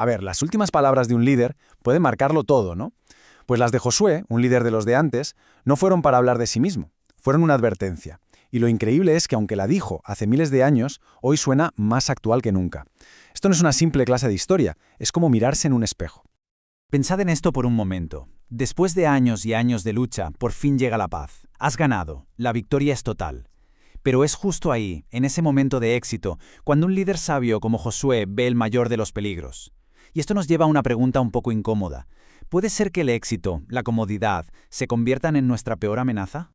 A ver, las últimas palabras de un líder pueden marcarlo todo, ¿no? Pues las de Josué, un líder de los de antes, no fueron para hablar de sí mismo, fueron una advertencia. Y lo increíble es que aunque la dijo hace miles de años, hoy suena más actual que nunca. Esto no es una simple clase de historia, es como mirarse en un espejo. Pensad en esto por un momento. Después de años y años de lucha, por fin llega la paz. Has ganado, la victoria es total. Pero es justo ahí, en ese momento de éxito, cuando un líder sabio como Josué ve el mayor de los peligros. Y esto nos lleva a una pregunta un poco incómoda. ¿Puede ser que el éxito, la comodidad, se conviertan en nuestra peor amenaza?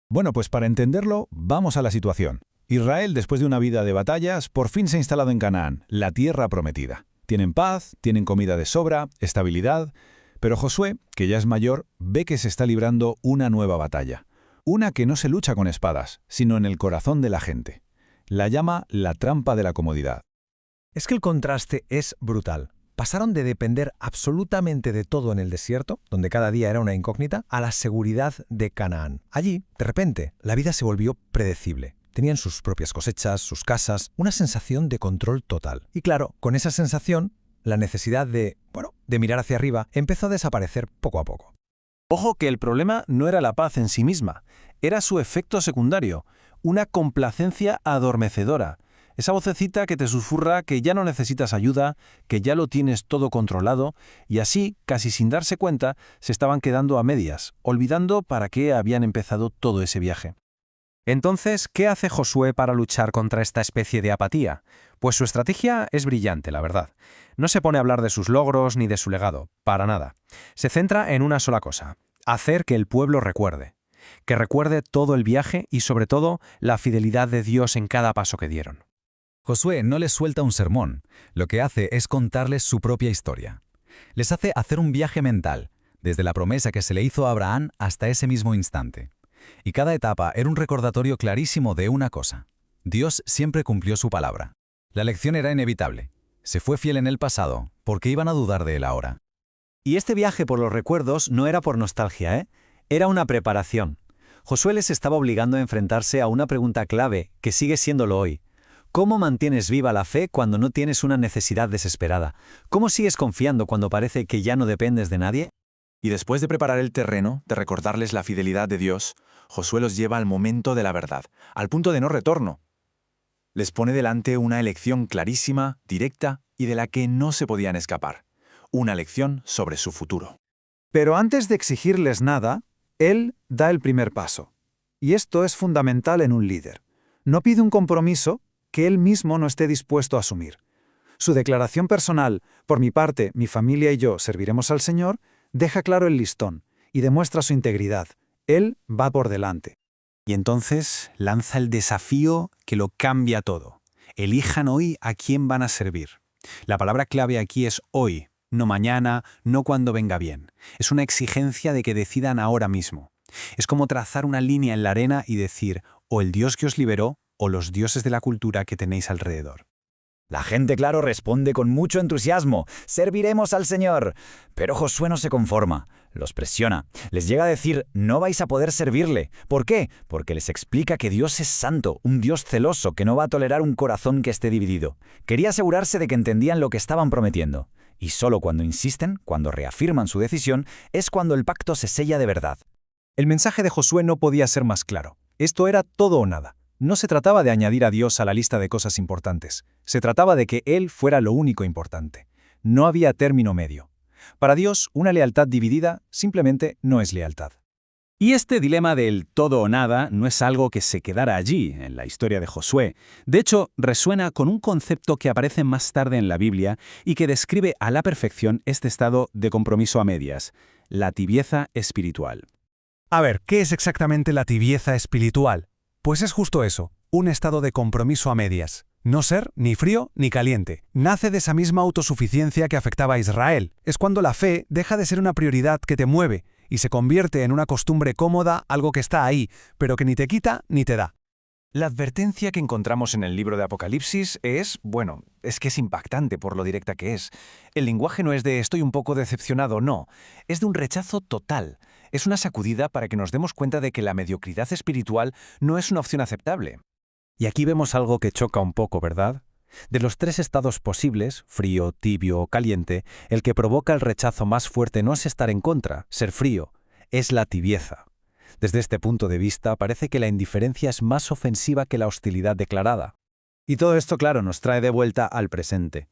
Bueno, pues para entenderlo, vamos a la situación. Israel, después de una vida de batallas, por fin se ha instalado en Canaán, la tierra prometida. Tienen paz, tienen comida de sobra, estabilidad, pero Josué, que ya es mayor, ve que se está librando una nueva batalla. Una que no se lucha con espadas, sino en el corazón de la gente. La llama la trampa de la comodidad. Es que el contraste es brutal. Pasaron de depender absolutamente de todo en el desierto, donde cada día era una incógnita, a la seguridad de Canaán. Allí, de repente, la vida se volvió predecible. Tenían sus propias cosechas, sus casas, una sensación de control total. Y claro, con esa sensación, la necesidad de mirar hacia arriba empezó a desaparecer poco a poco. Ojo que el problema no era la paz en sí misma, era su efecto secundario, una complacencia adormecedora. Esa vocecita que te susurra que ya no necesitas ayuda, que ya lo tienes todo controlado, y así, casi sin darse cuenta, se estaban quedando a medias, olvidando para qué habían empezado todo ese viaje. Entonces, ¿qué hace Josué para luchar contra esta especie de apatía? Pues su estrategia es brillante, la verdad. No se pone a hablar de sus logros ni de su legado, para nada. Se centra en una sola cosa: hacer que el pueblo recuerde. Que recuerde todo el viaje y, sobre todo, la fidelidad de Dios en cada paso que dieron. Josué no les suelta un sermón, lo que hace es contarles su propia historia. Les hace hacer un viaje mental, desde la promesa que se le hizo a Abraham hasta ese mismo instante. Y cada etapa era un recordatorio clarísimo de una cosa: Dios siempre cumplió su palabra. La lección era inevitable. Se fue fiel en el pasado, porque iban a dudar de él ahora. Y este viaje por los recuerdos no era por nostalgia, ¿eh? Era una preparación. Josué les estaba obligando a enfrentarse a una pregunta clave, que sigue siéndolo hoy. ¿Cómo mantienes viva la fe cuando no tienes una necesidad desesperada? ¿Cómo sigues confiando cuando parece que ya no dependes de nadie? Y después de preparar el terreno, de recordarles la fidelidad de Dios, Josué los lleva al momento de la verdad, al punto de no retorno. Les pone delante una elección clarísima, directa y de la que no se podían escapar. Una lección sobre su futuro. Pero antes de exigirles nada, él da el primer paso. Y esto es fundamental en un líder. No pide un compromiso que él mismo no esté dispuesto a asumir. Su declaración personal, por mi parte, mi familia y yo serviremos al Señor, deja claro el listón y demuestra su integridad. Él va por delante. Y entonces lanza el desafío que lo cambia todo. Elijan hoy a quién van a servir. La palabra clave aquí es hoy, no mañana, no cuando venga bien. Es una exigencia de que decidan ahora mismo. Es como trazar una línea en la arena y decir, o el Dios que os liberó, o los dioses de la cultura que tenéis alrededor. La gente, claro, responde con mucho entusiasmo: «Serviremos al Señor». Pero Josué no se conforma, los presiona, les llega a decir: «No vais a poder servirle». ¿Por qué? Porque les explica que Dios es santo, un Dios celoso que no va a tolerar un corazón que esté dividido. Quería asegurarse de que entendían lo que estaban prometiendo. Y solo cuando insisten, cuando reafirman su decisión, es cuando el pacto se sella de verdad. El mensaje de Josué no podía ser más claro. Esto era todo o nada. No se trataba de añadir a Dios a la lista de cosas importantes. Se trataba de que Él fuera lo único importante. No había término medio. Para Dios, una lealtad dividida simplemente no es lealtad. Y este dilema del todo o nada no es algo que se quedara allí, en la historia de Josué. De hecho, resuena con un concepto que aparece más tarde en la Biblia y que describe a la perfección este estado de compromiso a medias: la tibieza espiritual. A ver, ¿qué es exactamente la tibieza espiritual? Pues es justo eso, un estado de compromiso a medias. No ser ni frío ni caliente. Nace de esa misma autosuficiencia que afectaba a Israel. Es cuando la fe deja de ser una prioridad que te mueve y se convierte en una costumbre cómoda, algo que está ahí, pero que ni te quita ni te da. La advertencia que encontramos en el libro de Apocalipsis es que es impactante por lo directa que es. El lenguaje no es de «estoy un poco decepcionado», no. Es de un rechazo total. Es una sacudida para que nos demos cuenta de que la mediocridad espiritual no es una opción aceptable. Y aquí vemos algo que choca un poco, ¿verdad? De los 3 estados posibles, frío, tibio o caliente, el que provoca el rechazo más fuerte no es estar en contra, ser frío, es la tibieza. Desde este punto de vista, parece que la indiferencia es más ofensiva que la hostilidad declarada. Y todo esto, claro, nos trae de vuelta al presente.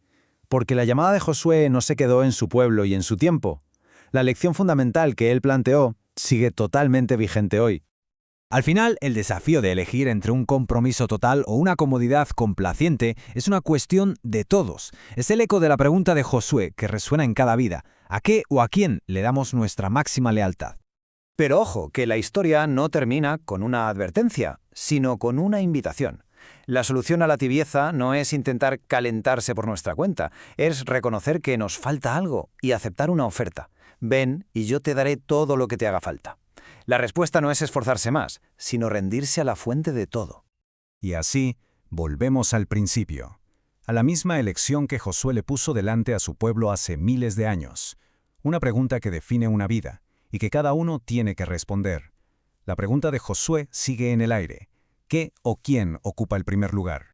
Porque la llamada de Josué no se quedó en su pueblo y en su tiempo. La lección fundamental que él planteó sigue totalmente vigente hoy. Al final, el desafío de elegir entre un compromiso total o una comodidad complaciente es una cuestión de todos. Es el eco de la pregunta de Josué que resuena en cada vida. ¿A qué o a quién le damos nuestra máxima lealtad? Pero ojo, que la historia no termina con una advertencia, sino con una invitación. La solución a la tibieza no es intentar calentarse por nuestra cuenta, es reconocer que nos falta algo y aceptar una oferta. Ven y yo te daré todo lo que te haga falta. La respuesta no es esforzarse más, sino rendirse a la fuente de todo. Y así, volvemos al principio, a la misma elección que Josué le puso delante a su pueblo hace miles de años. Una pregunta que define una vida, y que cada uno tiene que responder. La pregunta de Josué sigue en el aire. ¿Qué o quién ocupa el primer lugar?